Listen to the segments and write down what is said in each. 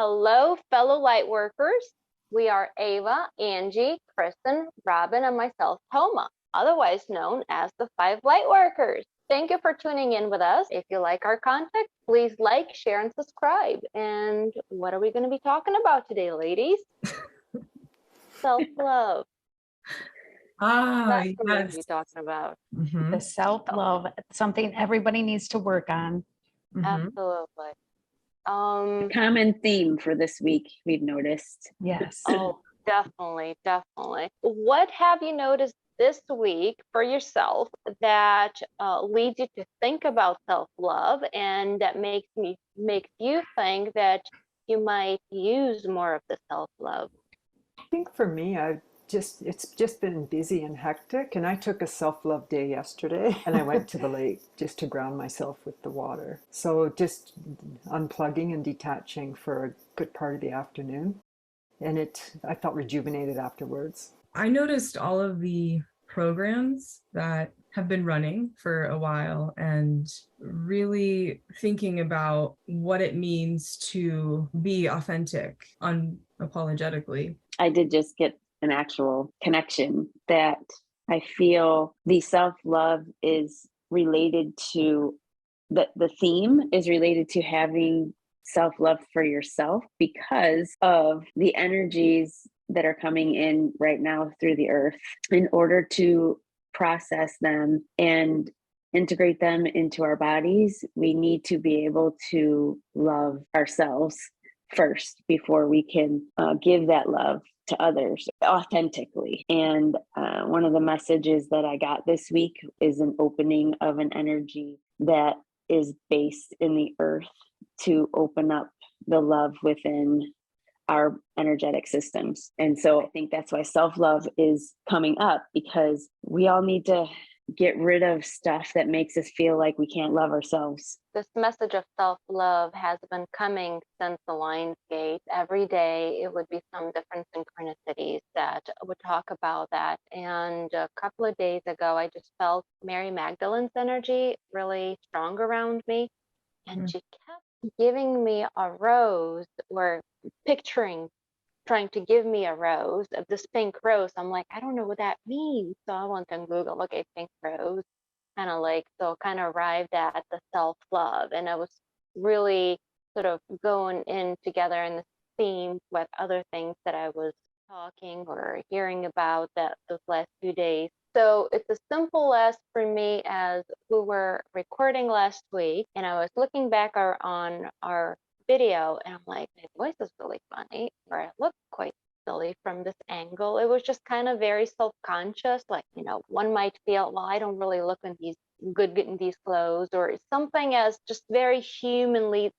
Hello, fellow Lightworkers. We are Ava, Angie, Kristin, Robyn, and myself, Toma, otherwise known as the 5 Lightworkers. Thank you for tuning in with us. If you like our content, please like, share, and subscribe. And what are we going to be talking about today, ladies? Self-love. That's what we're going to be talking about. The self-love, something everybody needs to work on. Absolutely. A common theme for this week, we've noticed. Yes. Oh, definitely. What have you noticed this week for yourself that leads you to think about self-love and that makes you think that you might use more of the self-love? I think for me, it's just been busy and hectic, and I took a self-love day yesterday and I went to the lake just to ground myself with the water. So just unplugging and detaching for a good part of the afternoon. And I felt rejuvenated afterwards. I noticed all of the programs that have been running for a while and really thinking about what it means to be authentic unapologetically. I did just get an actual connection that I feel the self-love is related to, the theme is related to having self-love for yourself because of the energies that are coming in right now through the earth. In order to process them and integrate them into our bodies, we need to be able to love ourselves first before we can give that love to others authentically. And one of the messages that I got this week is an opening of an energy that is based in the earth to open up the love within our energetic systems. And so I think that's why self-love is coming up, because we all need to get rid of stuff that makes us feel like we can't love ourselves. This message of self-love has been coming since the Lion's Gate. Every day it would be some different synchronicities that would talk about that. And a couple of days ago, I just felt Mary Magdalene's energy really strong around me. And she kept giving me a rose, or trying to give me a rose of this pink rose. I'm like, I don't know what that means. So I went on Google, okay, pink rose, kind of arrived at the self-love. And I was really sort of going in together in the theme with other things that I was talking or hearing about those last few days. So it's as simple as, for me, as we were recording last week and I was looking back on our video and I'm like, my voice is really funny, or I look quite silly from this angle. It was just kind of very self-conscious, like, one might feel, well, I don't really look good in these clothes, or something as just very humanly,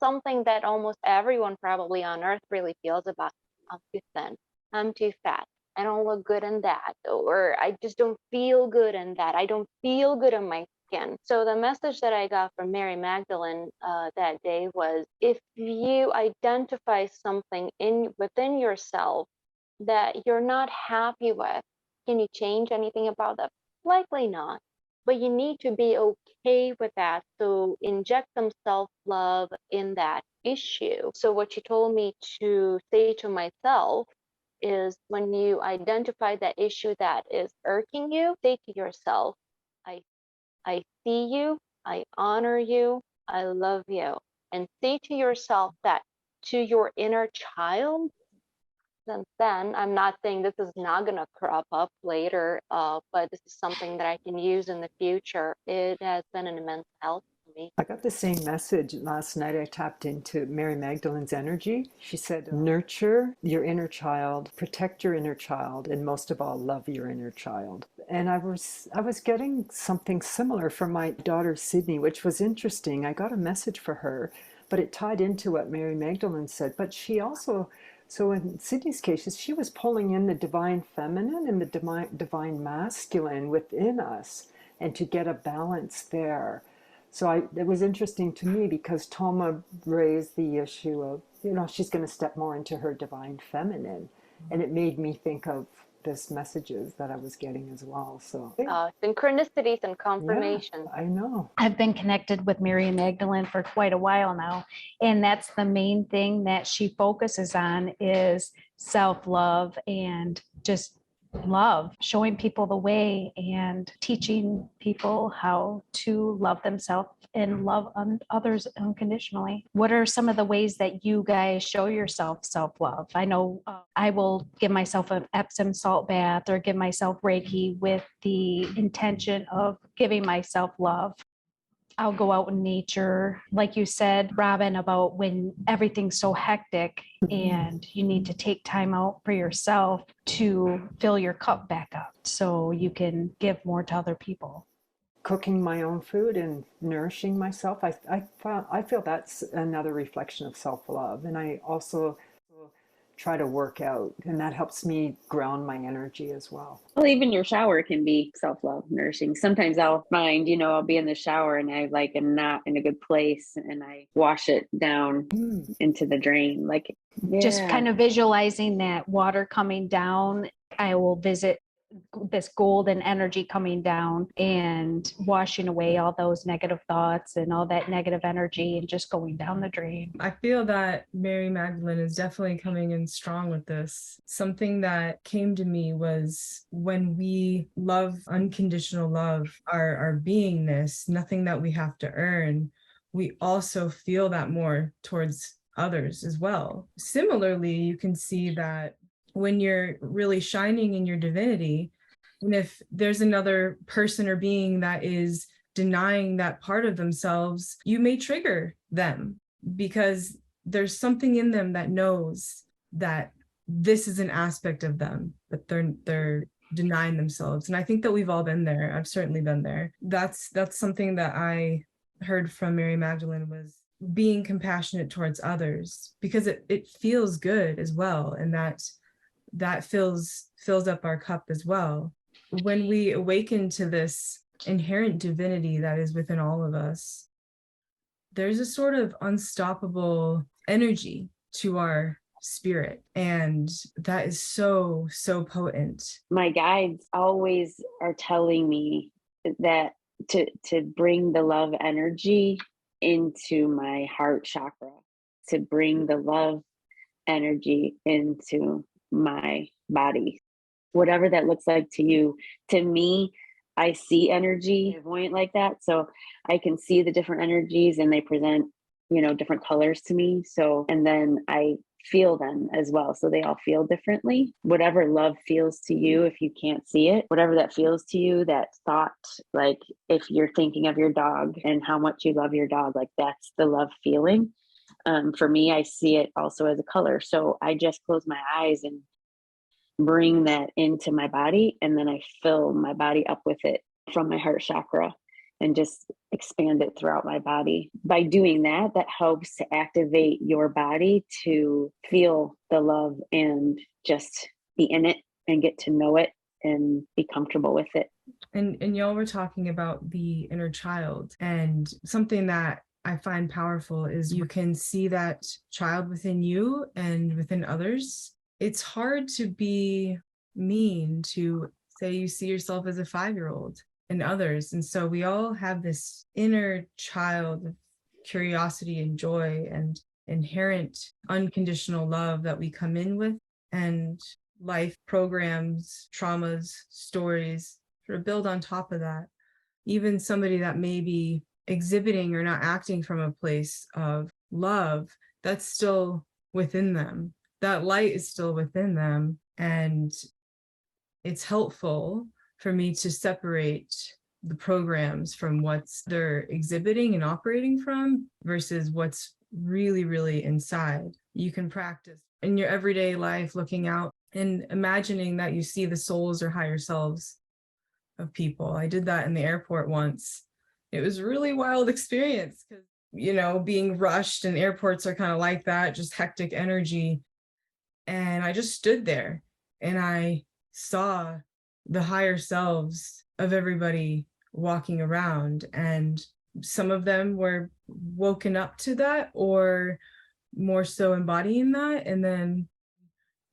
something that almost everyone probably on earth really feels about. I'm too thin, I'm too fat, I don't look good in that, or I just don't feel good in that, I don't feel good in my skin. So the message that I got from Mary Magdalene that day was, if you identify something within yourself that you're not happy with, can you change anything about that? Likely not. But you need to be okay with that. So inject some self-love in that issue. So what you told me to say to myself is, when you identify that issue that is irking you, say to yourself, I see you, I honor you, I love you. And say to yourself that to your inner child. And then, I'm not saying this is not going to crop up later, but this is something that I can use in the future. It has been an immense help to me. I got the same message last night. I tapped into Mary Magdalene's energy. She said, nurture your inner child, protect your inner child, and most of all, love your inner child. And I was getting something similar from my daughter, Sydney, which was interesting. I got a message for her, but it tied into what Mary Magdalene said. But she also... So in Sydney's case, she was pulling in the divine feminine and the divine masculine within us, and to get a balance there. So it was interesting to me because Toma raised the issue of, she's going to step more into her divine feminine. And it made me think of this messages that I was getting as well. So Synchronicities and yeah, confirmation. I know. I've been connected with Mary Magdalene for quite a while now. And that's the main thing that she focuses on is self-love and just love, showing people the way and teaching people how to love themselves and love others unconditionally. What are some of the ways that you guys show yourself self-love? I know I will give myself an Epsom salt bath or give myself Reiki with the intention of giving myself love. I'll go out in nature, like you said, Robyn, about when everything's so hectic and you need to take time out for yourself to fill your cup back up so you can give more to other people. Cooking my own food and nourishing myself, I feel that's another reflection of self-love. And I also try to work out, and that helps me ground my energy as well. Well, even your shower can be self-love, nourishing. Sometimes I'll find, I'll be in the shower and I am not in a good place and I wash it down into the drain. Just kind of visualizing that water coming down. I will visit this golden energy coming down and washing away all those negative thoughts and all that negative energy and just going down the drain. I feel that Mary Magdalene is definitely coming in strong with this. Something that came to me was when we love, unconditional love, our beingness, nothing that we have to earn, we also feel that more towards others as well. Similarly, you can see that when you're really shining in your divinity, and if there's another person or being that is denying that part of themselves, you may trigger them because there's something in them that knows that this is an aspect of them, but they're denying themselves. And I think that we've all been there. I've certainly been there. That's something that I heard from Mary Magdalene was being compassionate towards others, because it feels good as well. And that fills up our cup as well. When we awaken to this inherent divinity that is within all of us, there's a sort of unstoppable energy to our spirit. And that is so, so potent. My guides always are telling me that to bring the love energy into my heart chakra, to bring the love energy into my body, whatever that looks like to you. To me, I see energy clairvoyant like that, so I can see the different energies and they present different colors to me. So, and then I feel them as well, so they all feel differently. Whatever love feels to you, if you can't see it, whatever that feels to you, that thought, like if you're thinking of your dog and how much you love your dog, like that's the love feeling. For me, I see it also as a color. So I just close my eyes and bring that into my body, and then I fill my body up with it from my heart chakra and just expand it throughout my body. By doing that, that helps to activate your body to feel the love and just be in it and get to know it and be comfortable with it. And y'all were talking about the inner child, and something that I find powerful is you can see that child within you and within others. It's hard to be mean to say you see yourself as a 5-year-old and others. And so we all have this inner child of curiosity and joy and inherent unconditional love that we come in with, and life programs, traumas, stories sort of build on top of that. Even somebody that may be exhibiting or not acting from a place of love, that's still within them. That light is still within them. And it's helpful for me to separate the programs from what's they're exhibiting and operating from versus what's really, really inside. You can practice in your everyday life, looking out and imagining that you see the souls or higher selves of people. I did that in the airport once. It was a really wild experience because, being rushed, and airports are kind of like that, just hectic energy. And I just stood there and I saw the higher selves of everybody walking around, and some of them were woken up to that or more so embodying that, and then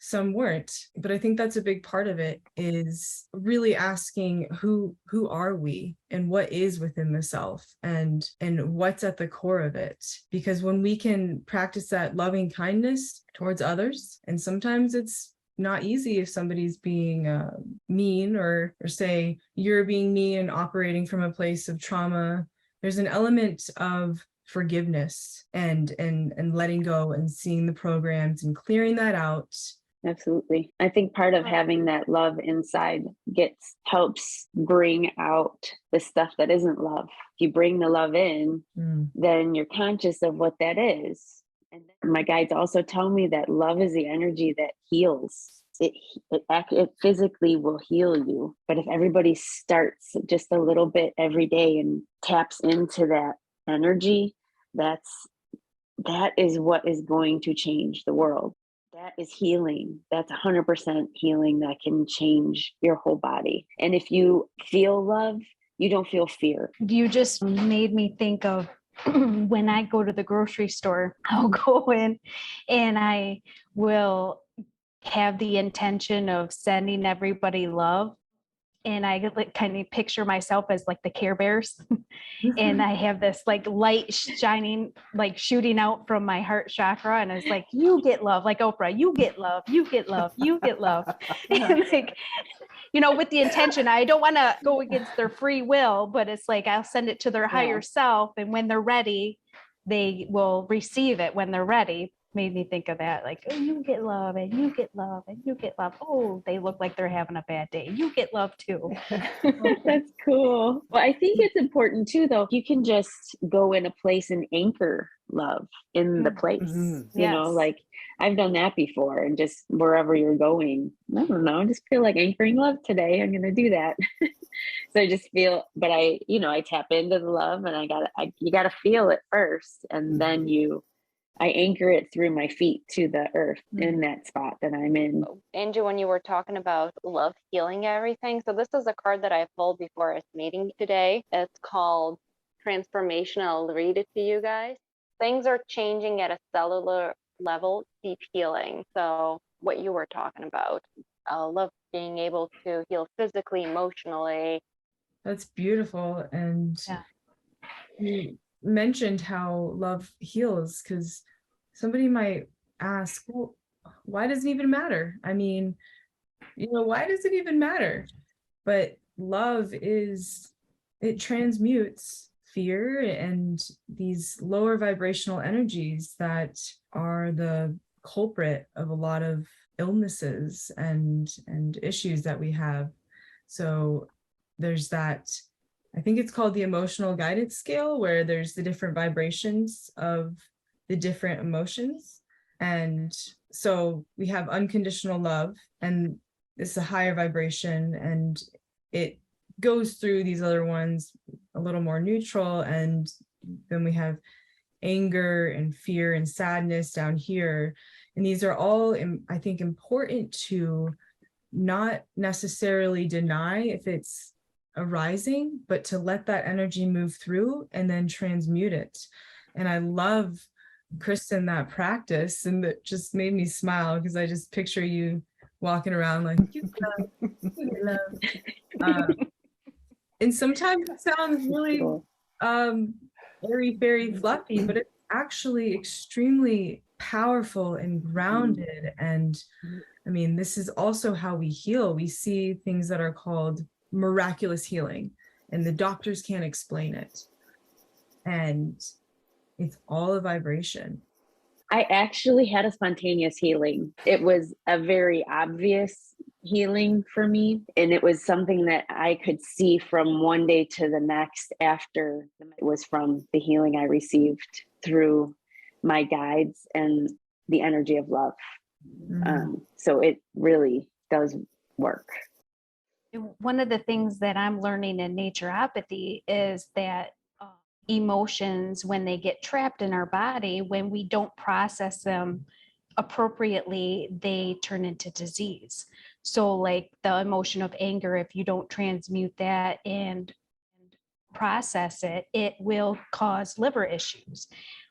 some weren't. But I think that's a big part of it, is really asking who are we and what is within the self, and what's at the core of it. Because when we can practice that loving kindness towards others, and sometimes it's not easy if somebody's being mean, or say you're being mean and operating from a place of trauma, there's an element of forgiveness and letting go and seeing the programs and clearing that out. Absolutely. I think part of having that love inside helps bring out the stuff that isn't love. If you bring the love in, then you're conscious of what that is. And my guides also tell me that love is the energy that heals. It physically will heal you. But if everybody starts just a little bit every day and taps into that energy, that is what is going to change the world. That is healing. That's 100% healing that can change your whole body. And if you feel love, you don't feel fear. You just made me think of when I go to the grocery store, I'll go in and I will have the intention of sending everybody love. And I like kind of picture myself as like the Care Bears. And I have this like light shining, like shooting out from my heart chakra. And it's like, you get love, like Oprah, you get love, you get love, you get love. And like, you know, with the intention, I don't want to go against their free will, but it's like, I'll send it to their higher self. And when they're ready, they will receive it when they're ready. Made me think of that, like, oh, you get love and you get love and you get love. Oh, they look like they're having a bad day. You get love too. That's cool. Well, I think it's important too, though. You can just go in a place and anchor love in the place. You know, like I've done that before, and just wherever you're going, I don't know, I just feel like anchoring love today. I'm going to do that. So I just feel, but I tap into the love, and you got to feel it first. And then I anchor it through my feet to the earth in that spot that I'm in. Angie, when you were talking about love healing everything, so this is a card that I pulled before this meeting today. It's called Transformation. I'll read it to you guys. Things are changing at a cellular level, deep healing. So what you were talking about, love being able to heal physically, emotionally. That's beautiful. And you mentioned how love heals, because somebody might ask, well, why does it even matter? I mean, why does it even matter? But love it transmutes fear and these lower vibrational energies that are the culprit of a lot of illnesses and issues that we have. So there's that, I think it's called the emotional guidance scale, where there's the different vibrations of the different emotions. And so we have unconditional love, and it's a higher vibration, and it goes through these other ones a little more neutral. And then we have anger and fear and sadness down here. And these are all, I think, important to not necessarily deny if it's arising, but to let that energy move through and then transmute it. And I love, Kristin, that practice, and that just made me smile, because I just picture you walking around like, you love. And sometimes it sounds really airy fairy fluffy, but it's actually extremely powerful and grounded. And I mean, this is also how we heal. We see things that are called miraculous healing, and the doctors can't explain it, and it's all a vibration. I actually had a spontaneous healing. It was a very obvious healing for me, and it was something that I could see from one day to the next after it was from the healing I received through my guides and the energy of love. So it really does work. One of the things that I'm learning in naturopathy is that emotions, when they get trapped in our body, when we don't process them appropriately, they turn into disease. So like the emotion of anger, if you don't transmute that and process it, it will cause liver issues.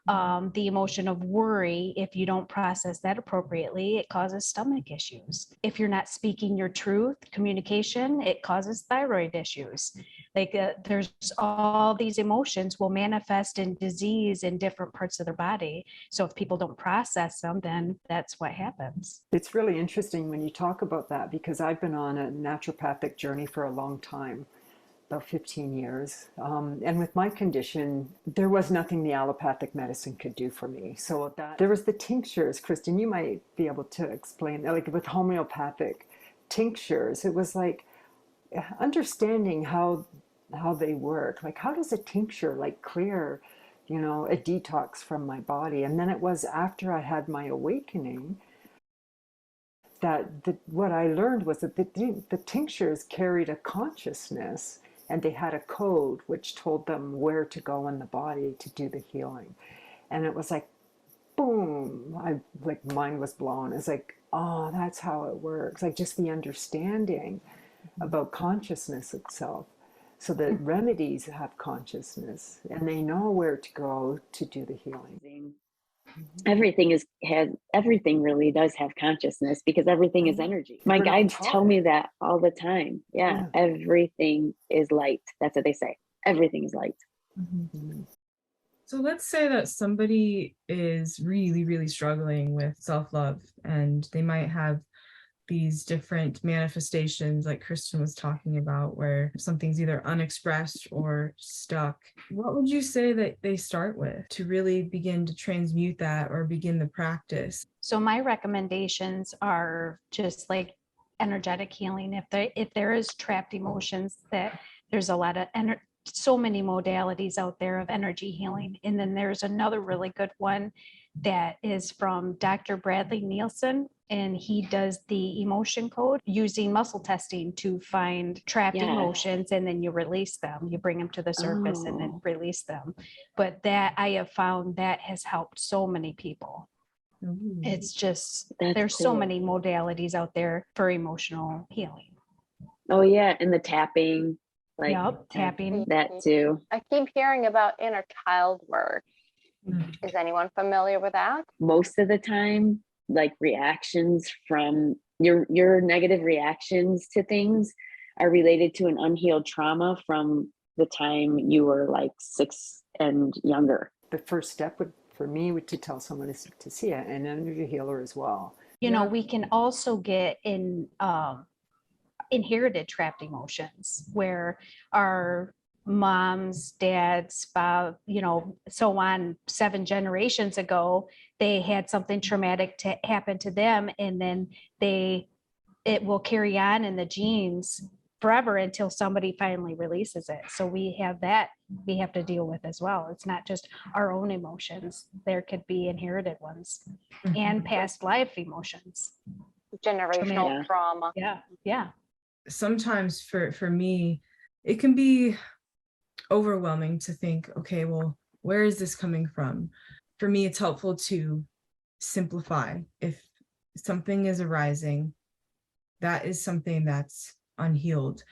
The emotion of worry, if you don't process that appropriately, it causes stomach issues. If you're not speaking your truth, communication, it causes thyroid issues. Like there's all these emotions will manifest in disease in different parts of their body. So if people don't process them, then that's what happens. It's really interesting when you talk about that, because I've been on a naturopathic journey for a long time, about 15 years. And with my condition, there was nothing the allopathic medicine could do for me. So that there was the tinctures. Kristin, you might be able to explain, like with homeopathic tinctures, it was like understanding how they work. Like, how does a tincture like clear, a detox from my body? And then it was after I had my awakening that what I learned was that the tinctures carried a consciousness, and they had a code which told them where to go in the body to do the healing. And it was like, boom, mine was blown. It's like, oh, that's how it works. Like just the understanding about consciousness itself. So the remedies have consciousness, and they know where to go to do the healing. Everything really does have consciousness, because everything is energy. My guides tell me that all the time. Yeah. Everything is light. That's what they say. Everything is light. Mm-hmm. So let's say that somebody is really, really struggling with self-love, and they might have these different manifestations like Kristin was talking about, where something's either unexpressed or stuck. What would you say that they start with to really begin to transmute that or begin the practice? So my recommendations are just like energetic healing. If there is trapped emotions, that there's a lot of so many modalities out there of energy healing. And then there's another really good one that is from Dr. Bradley Nielsen, and he does the emotion code using muscle testing to find trapped emotions, and then you release them. You bring them to the surface and then release them. But that I have found that has helped so many people. It's just, there's so many modalities out there for emotional healing. Oh yeah, and the tapping. Tapping. That too. I keep hearing about inner child work. Is anyone familiar with that? Most of the time, like reactions from your negative reactions to things are related to an unhealed trauma from the time you were like 6 and younger. The first step for me would to tell someone to see an energy healer as well. We can also get in inherited trapped emotions, where our moms, dads, spouse, so on, 7 generations ago, they had something traumatic to happen to them, and then it will carry on in the genes forever until somebody finally releases it. So we have to deal with as well. It's not just our own emotions. There could be inherited ones and past life emotions. Generational trauma. Yeah. Sometimes for me, it can be overwhelming to think, okay, well, where is this coming from? For me, it's helpful to simplify. If something is arising, that is something that's unhealed.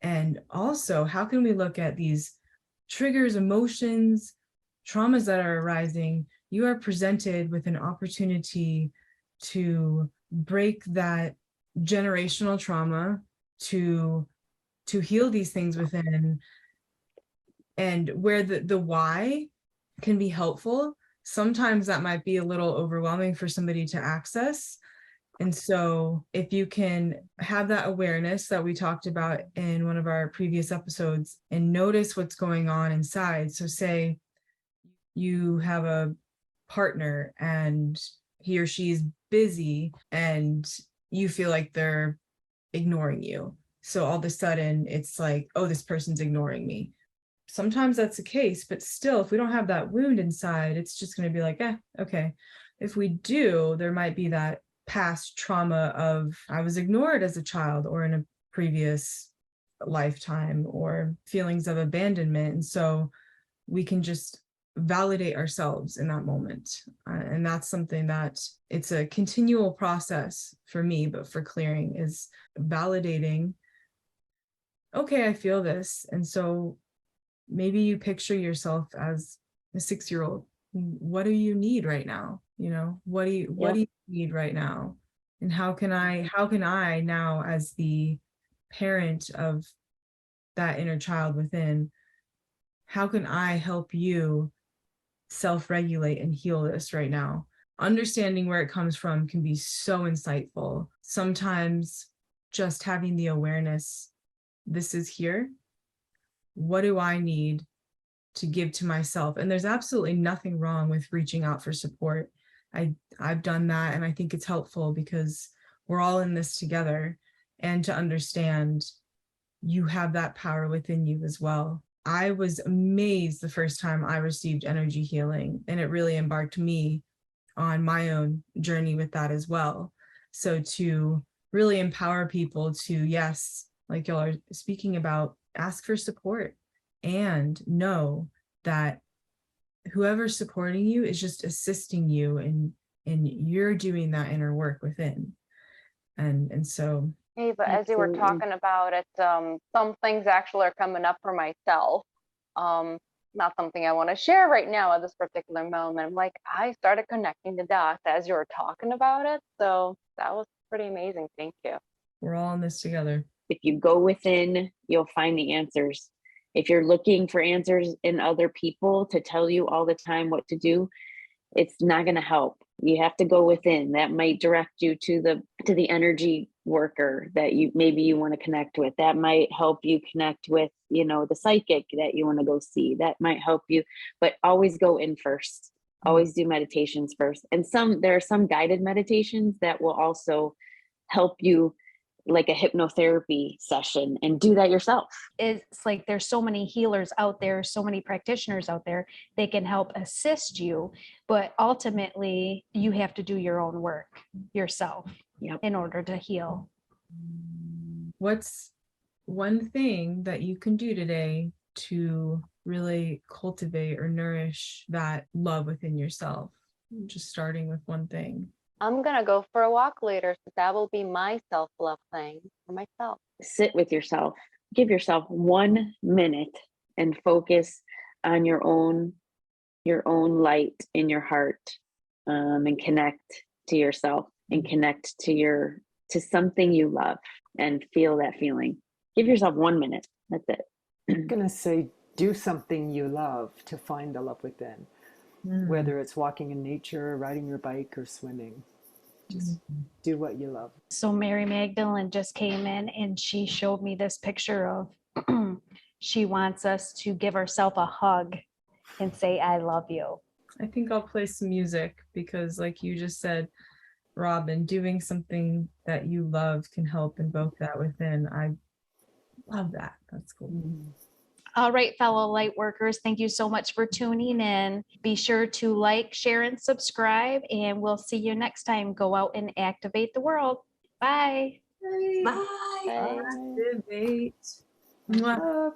And also, how can we look at these triggers, emotions, traumas that are arising? You are presented with an opportunity to break that generational trauma, to heal these things within. And where the why can be helpful, sometimes that might be a little overwhelming for somebody to access. And so if you can have that awareness that we talked about in one of our previous episodes and notice what's going on inside. So say you have a partner and he or she is busy and you feel like they're ignoring you. So all of a sudden it's like, oh, this person's ignoring me. Sometimes that's the case, but still, if we don't have that wound inside, it's just going to be like, okay. If we do, there might be that past trauma of I was ignored as a child or in a previous lifetime, or feelings of abandonment. And so we can just validate ourselves in that moment. And that's something that it's a continual process for me, but for clearing is validating, okay, I feel this. And so maybe you picture yourself as a 6-year-old, what do you need right now? You know, what do you need right now? And how can I now, as the parent of that inner child within, how can I help you self-regulate and heal this right now? Understanding where it comes from can be so insightful. Sometimes just having the awareness, this is here. What do I need to give to myself? And there's absolutely nothing wrong with reaching out for support. I've done that, and I think it's helpful because we're all in this together, and to understand you have that power within you as well. I was amazed the first time I received energy healing, and it really embarked me on my own journey with that as well. So to really empower people to, yes, like y'all are speaking about, ask for support and know that whoever's supporting you is just assisting you, and you're doing that inner work within. And so Hey, but as you were talking about it, some things actually are coming up for myself. Not something I want to share right now at this particular moment. Like, I started connecting the dots as you were talking about it. So that was pretty amazing. Thank you. we're all in this together. If you go within, you'll find the answers. If you're looking for answers in other people to tell you all the time what to do, it's not going to help. You have to go within. That might direct you to the energy worker that you want to connect with. That might help you connect with, the psychic that you want to go see. That might help you, but always go in first. Always do meditations first. And there are some guided meditations that will also help you, like a hypnotherapy session, and do that yourself. It's like there's so many healers out there, so many practitioners out there, they can help assist you, but ultimately you have to do your own work yourself in order to heal. What's one thing that you can do today to really cultivate or nourish that love within yourself? Just starting with one thing. I'm going to go for a walk later. So that will be my self-love thing for myself. Sit with yourself. Give yourself 1 minute and focus on your own light in your heart, and connect to yourself and connect to something you love and feel that feeling. Give yourself 1 minute. That's it. I'm going to say, do something you love to find the love within. Whether it's walking in nature, riding your bike, or swimming. Just do what you love. So Mary Magdalene just came in and she showed me this picture of she wants us to give ourselves a hug and say, I love you. I think I'll play some music because, like you just said, Robyn, doing something that you love can help invoke that within. I love that. That's cool. All right, fellow light workers, thank you so much for tuning in. Be sure to like, share, and subscribe, and we'll see you next time. Go out and activate the world. Bye. Bye. Bye. Activate. Mwah.